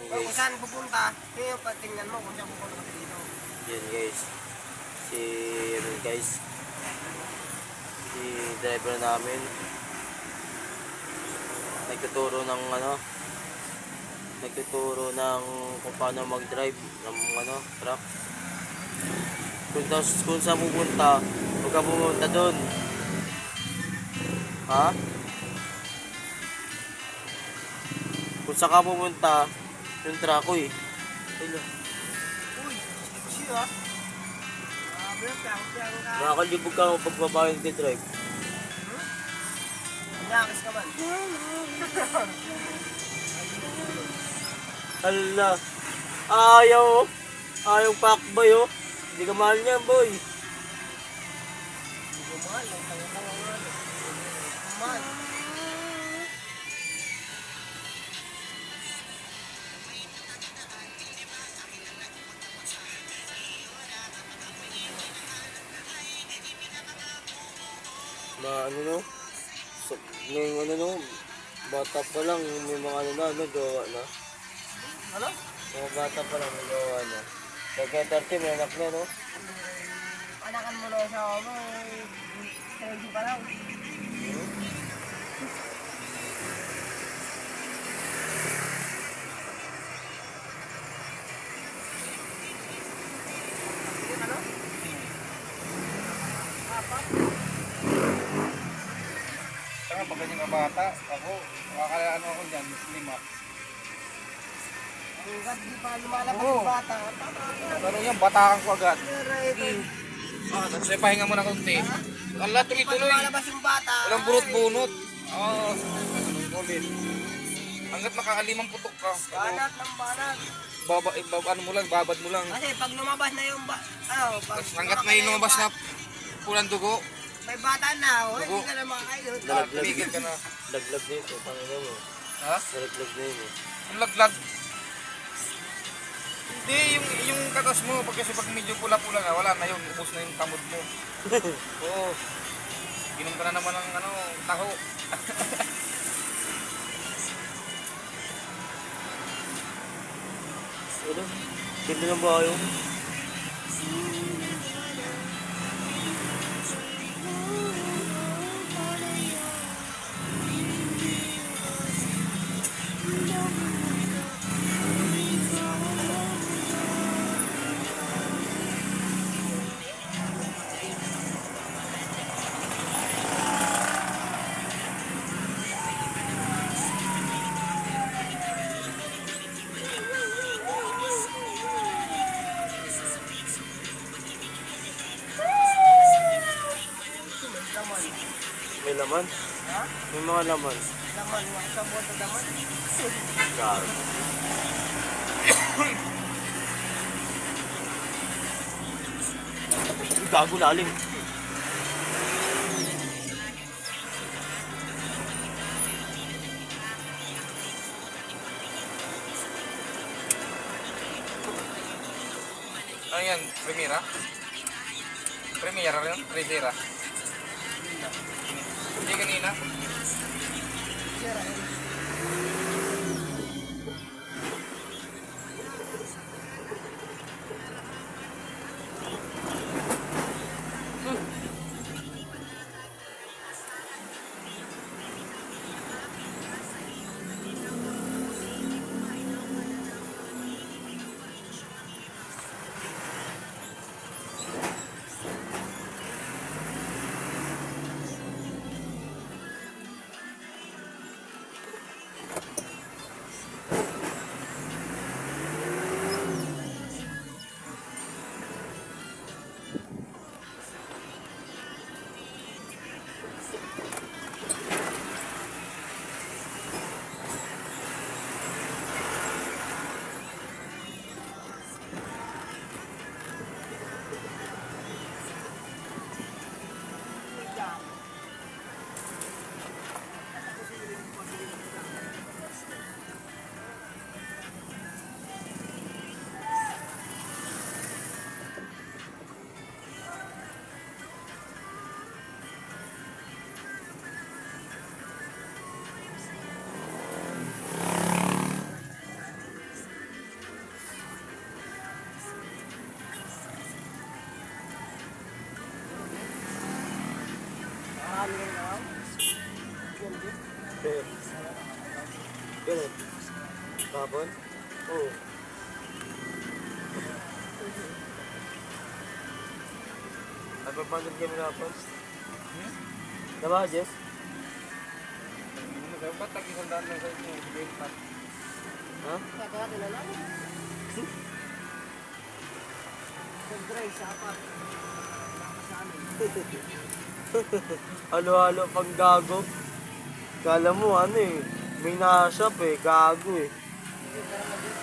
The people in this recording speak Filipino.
Kung saan pupunta, yun yung patingnan mo kung saan pupunta ka dito. Yun guys. Si, ano guys. Si driver namin. Nagtuturo ng ano. Nagtuturo ng kung paano mag-drive ng ano, truck. Kung saan pupunta, huwag ka pumunta doon. Ha? Kung saan ka pupunta, yung truck ko eh. Ayun. Uy, siya ha? Grabe, ka. Nakakalibog ka kung pagbabae nag-drive. Nyakis ka man. Hala. Ayaw. Ayaw pakbay oh. Hindi ka mahal niya boy. Hindi ko mahal, ang tanga-tanga nga. Mahal. Ano no? So, ngayong ano no? Bata pa lang, may mga ano na, gawa na. Ano? Mga bata pa lang, may gawa na. Kaya 30, may anak na no? Anakan mo na sa ako, 30 pa lang. Ano? Apat? Saka pag ganyan ka bata, ako, makakalaan ako dyan, 5. Hanggat di pa lumalabas Oo. yung bata. Ano yan, batakan ko agad. Right. Tapos pahinga mo na konti. Ala, Pa tuloy-tuloy. lumalabas yung bata. Walang bunot-bunot. Oo. Ulit. Hanggat nakakalimang putok ka. Banat ng banat. Ano mo lang, babad mo lang. Kasi pag lumabas na yung pag Tapos hanggat may lumabas na pulang dugo, may bata na, oh, Dugo. hindi ka na makakailot. tumigil ka na. Laglag na ito, panginoon mo. Ha? Nalaglag na yun eh. Ang laglag. Hindi, yung katas mo, kasi pag medyo pula-pula nga, wala na yun, ubos na yung tamod mo. Oo. Ginom ka na naman ng ano, taho. Ano? Ganda ng bayo. Laman. May laman. Ha? May mga laman. Laman, yung isang boto laman. Gago. Gago lalim. Ano yan, Primera? Primera rin? Primera? Hindi kanina? Sira, eh. Ganun. Kapon? Oo. Nagpapanood kami kapon. Diba, Jess? Ba't tag-isandaan lang sa inyo? Benta. Ha? Kaya tinanong. Siyempre, sapat. Sa amin. Halo-halo pang gago. Kala mo ano eh, may nashop eh, gago eh. Hindi, pero